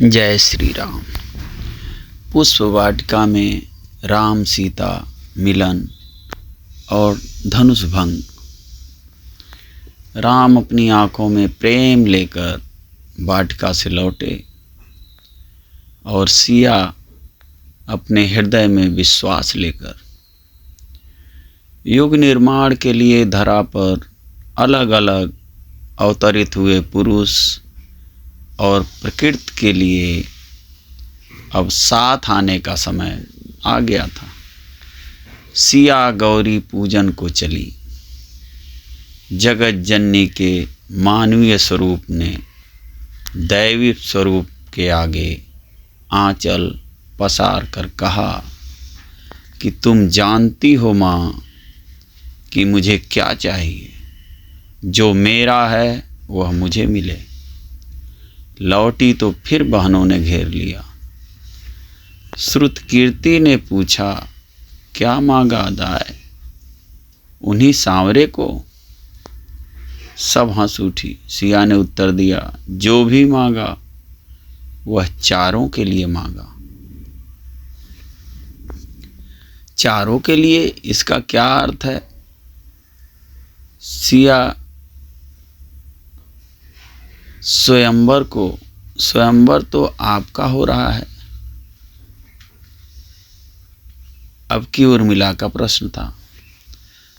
जय श्री राम। पुष्प वाटिका में राम सीता मिलन और धनुष भंग। राम अपनी आंखों में प्रेम लेकर वाटिका से लौटे और सिया अपने हृदय में विश्वास लेकर। युग निर्माण के लिए धरा पर अलग अलग अवतरित हुए पुरुष और प्रकृति के लिए अब साथ आने का समय आ गया था। सिया गौरी पूजन को चली। जगत जननी के मानवीय स्वरूप ने दैवी स्वरूप के आगे आंचल पसार कर कहा कि तुम जानती हो माँ कि मुझे क्या चाहिए। जो मेरा है वह मुझे मिले। लौटी तो फिर बहनों ने घेर लिया। श्रुत कीर्ति ने पूछा, क्या मांगा दाय? उन्हीं सांवरे को? सब हंस उठी। सिया ने उत्तर दिया, जो भी मांगा वह चारों के लिए मांगा। चारों के लिए इसका क्या अर्थ है? सिया स्वयंवर तो आपका हो रहा है। अब की उर्मिला का प्रश्न था।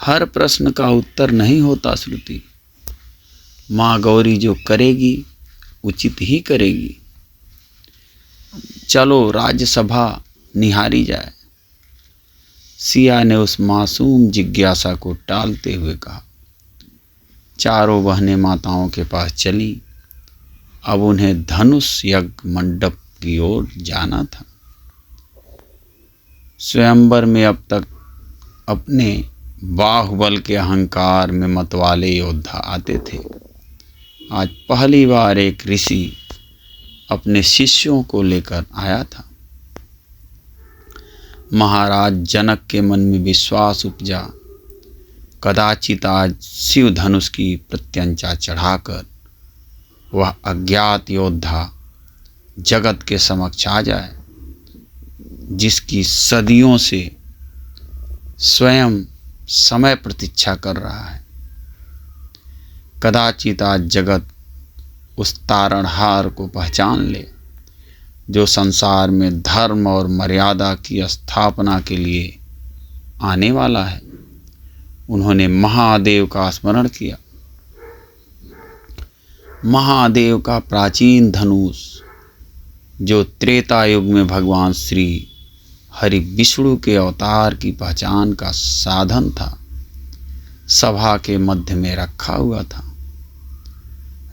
हर प्रश्न का उत्तर नहीं होता श्रुति। माँ गौरी जो करेगी उचित ही करेगी। चलो राज्यसभा निहारी जाए। सिया ने उस मासूम जिज्ञासा को टालते हुए कहा। चारों बहनें माताओं के पास चली। अब उन्हें धनुष यज्ञ मंडप की ओर जाना था। स्वयंवर में अब तक अपने बाहुबल के अहंकार में मतवाले योद्धा आते थे। आज पहली बार एक ऋषि अपने शिष्यों को लेकर आया था। महाराज जनक के मन में विश्वास उपजा। कदाचित आज शिव धनुष की प्रत्यंचा चढ़ाकर वह अज्ञात योद्धा जगत के समक्ष आ जाए, जिसकी सदियों से स्वयं समय प्रतीक्षा कर रहा है। कदाचित आज जगत उस तारणहार को पहचान ले जो संसार में धर्म और मर्यादा की स्थापना के लिए आने वाला है। उन्होंने महादेव का स्मरण किया। महादेव का प्राचीन धनुष जो त्रेता युग में भगवान श्री हरि विष्णु के अवतार की पहचान का साधन था, सभा के मध्य में रखा हुआ था।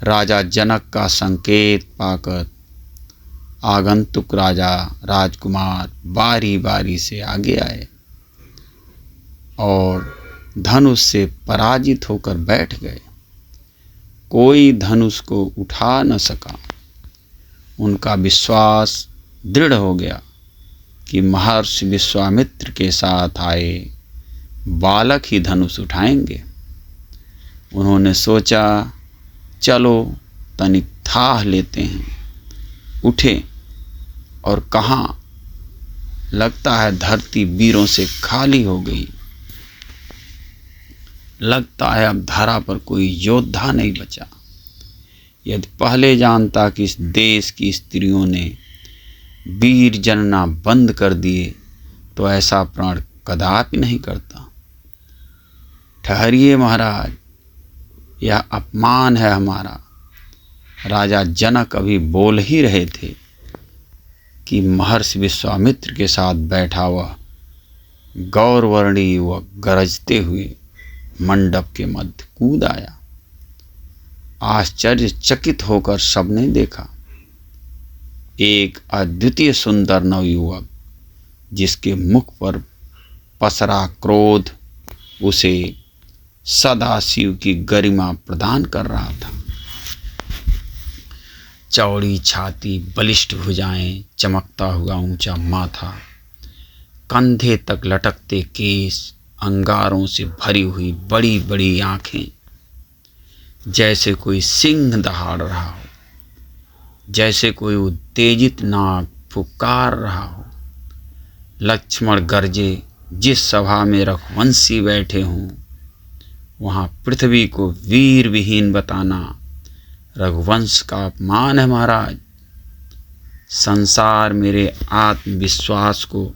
राजा जनक का संकेत पाकर आगंतुक राजा राजकुमार बारी बारी से आगे आए और धनुष से पराजित होकर बैठ गए। कोई धनुष को उठा न सका। उनका विश्वास दृढ़ हो गया कि महर्षि विश्वामित्र के साथ आए बालक ही धनुष उठाएंगे। उन्होंने सोचा, चलो तनिक थाह लेते हैं। उठे और कहाँ, लगता है धरती वीरों से खाली हो गई। लगता है अब धरा पर कोई योद्धा नहीं बचा। यदि पहले जानता कि इस देश की स्त्रियों ने वीर जनना बंद कर दिए तो ऐसा प्रण कदापि नहीं करता। ठहरिए महाराज, यह अपमान है हमारा। राजा जनक अभी बोल ही रहे थे कि महर्षि विश्वामित्र के साथ बैठा हुआ गौरवर्णी युवक गरजते हुए मंडप के मध्य कूद आया। आश्चर्यचकित होकर सबने देखा एक अद्वितीय सुंदर नवयुवक, जिसके मुख पर पसरा क्रोध उसे सदाशिव की गरिमा प्रदान कर रहा था। चौड़ी छाती, बलिष्ठ भुजाएं, चमकता हुआ ऊंचा माथा, कंधे तक लटकते केस, अंगारों से भरी हुई बड़ी बड़ी आंखें, जैसे कोई सिंह दहाड़ रहा हो। जैसे कोई उत्तेजित नाग फुकार रहा हो। लक्ष्मण गरजे, जिस सभा में रघुवंशी बैठे हों वहाँ पृथ्वी को वीर विहीन बताना रघुवंश का अपमान है महाराज। संसार मेरे आत्मविश्वास को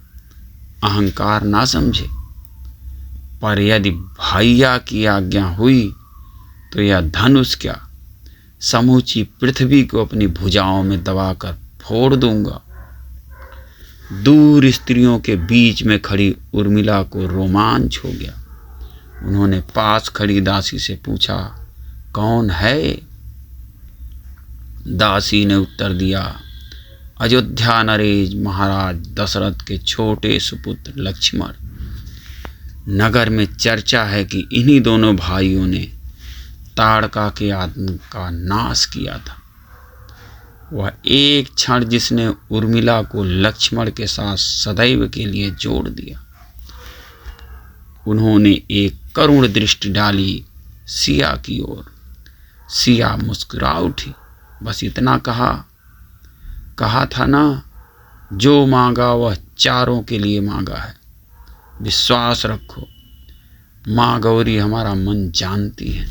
अहंकार ना समझे, पर यदि भैया की आज्ञा हुई तो यह धनुष क्या, समूची पृथ्वी को अपनी भुजाओं में दबाकर फोड़ दूंगा। दूर स्त्रियों के बीच में खड़ी उर्मिला को रोमांच हो गया। उन्होंने पास खड़ी दासी से पूछा, कौन है? दासी ने उत्तर दिया, अयोध्या नरेश महाराज दशरथ के छोटे सुपुत्र लक्ष्मण। नगर में चर्चा है कि इन्हीं दोनों भाइयों ने ताड़का के आदमी का नाश किया था। वह एक क्षण जिसने उर्मिला को लक्ष्मण के साथ सदैव के लिए जोड़ दिया। उन्होंने एक करुण दृष्टि डाली सिया की ओर। सिया मुस्कुरा उठी। बस इतना कहा था ना, जो मांगा वह चारों के लिए मांगा है। विश्वास रखो, माँ गौरी हमारा मन जानती है।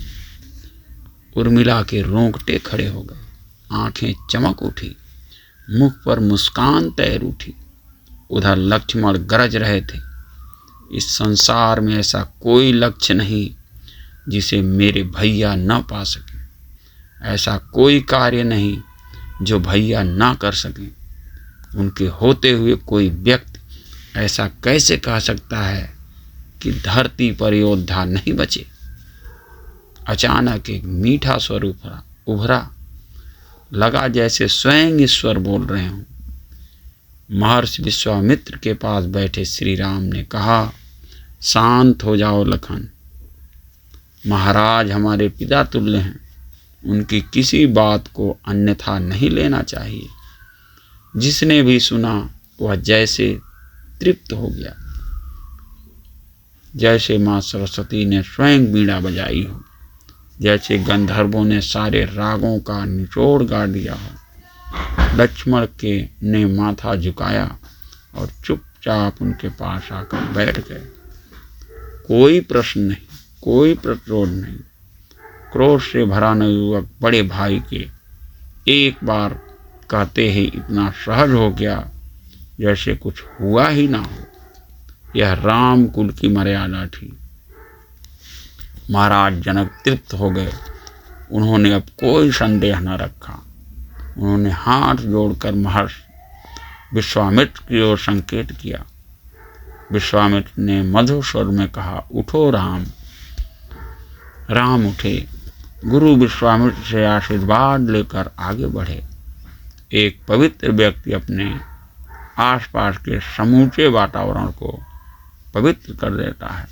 उर्मिला के रोंगटे खड़े हो गए, आंखें चमक उठी, मुख पर मुस्कान तैर उठी। उधर लक्ष्मण गरज रहे थे, इस संसार में ऐसा कोई लक्ष्य नहीं जिसे मेरे भैया न पा सके। ऐसा कोई कार्य नहीं जो भैया ना कर सकें। उनके होते हुए कोई व्यक्ति ऐसा कैसे कह सकता है कि धरती पर योद्धा नहीं बचे। अचानक एक मीठा स्वर उभरा, लगा जैसे स्वयं ईश्वर बोल रहे हों। महर्षि विश्वामित्र के पास बैठे श्री राम ने कहा, शांत हो जाओ लखन। महाराज हमारे पिता तुल्य हैं, उनकी किसी बात को अन्यथा नहीं लेना चाहिए। जिसने भी सुना वह जैसे तृप्त हो गया, जैसे माँ सरस्वती ने स्वयं बीड़ा बजाई हो, जैसे गंधर्वों ने सारे रागों का निचोड़ गाड़ दिया हो। लक्ष्मण ने माथा झुकाया और चुपचाप उनके पास आकर बैठ गए। कोई प्रश्न नहीं, कोई प्रतिरोध नहीं। क्रोध से भरा नवयुवक बड़े भाई के एक बार कहते ही इतना सहज हो गया जैसे कुछ हुआ ही ना हो। यह राम कुल की मर्यादा थी। महाराज जनक तृप्त हो गए। उन्होंने अब कोई संदेह न रखा। उन्होंने हाथ जोड़कर महर्षि विश्वामित्र की ओर संकेत किया। विश्वामित्र ने मधुर स्वर में कहा, उठो राम। राम उठे। गुरु विश्वामित्र से आशीर्वाद लेकर आगे बढ़े। एक पवित्र व्यक्ति अपने आसपास के समूचे वातावरण को पवित्र कर देता है।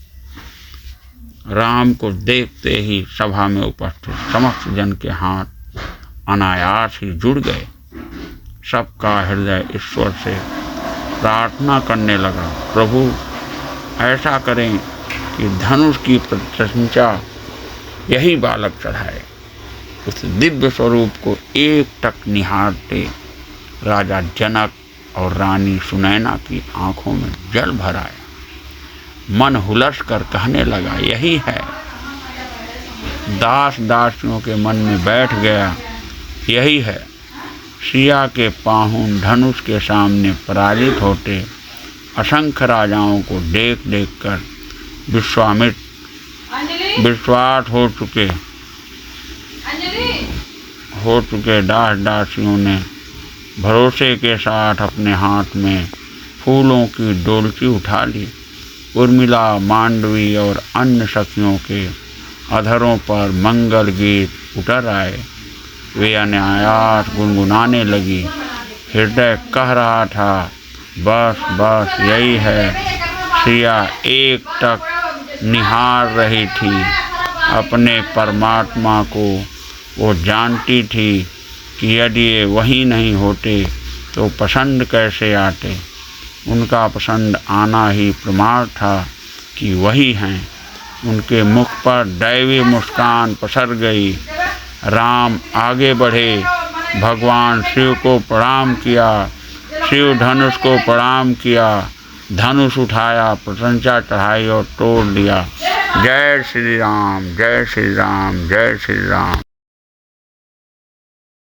राम को देखते ही सभा में उपस्थित समस्त जन के हाथ अनायास ही जुड़ गए। सबका हृदय ईश्वर से प्रार्थना करने लगा, प्रभु ऐसा करें कि धनुष की प्रशंसा यही बालक चढ़ाए। उस दिव्य स्वरूप को एक टक निहारते राजा जनक और रानी सुनैना की आंखों में जल भर आया। मन हुलस कर कहने लगा, यही है। दास दासियों के मन में बैठ गया, यही है। सिया के पाहुन धनुष के सामने पराजित होते असंख्य राजाओं को देख देख कर विश्वामित्र विश्वास हो चुके दास दासियों ने भरोसे के साथ अपने हाथ में फूलों की डोलची उठा ली। उर्मिला, मांडवी और अन्य सखियों के अधरों पर मंगल गीत उतर आए। वे अनायास गुनगुनाने लगी। हृदय कह रहा था, बस बस यही है। सिया एक टक निहार रही थी अपने परमात्मा को। वो जानती थी कि यदि ये वही नहीं होते तो पसंद कैसे आते। उनका पसंद आना ही प्रमाण था कि वही हैं। उनके मुख पर दैवी मुस्कान पसर गई। राम आगे बढ़े, भगवान शिव को प्रणाम किया, शिव धनुष को प्रणाम किया, धनुष उठाया, प्रशंसा चढ़ाई और तोड़ दिया। जय श्री राम, जय श्री राम, जय श्री राम।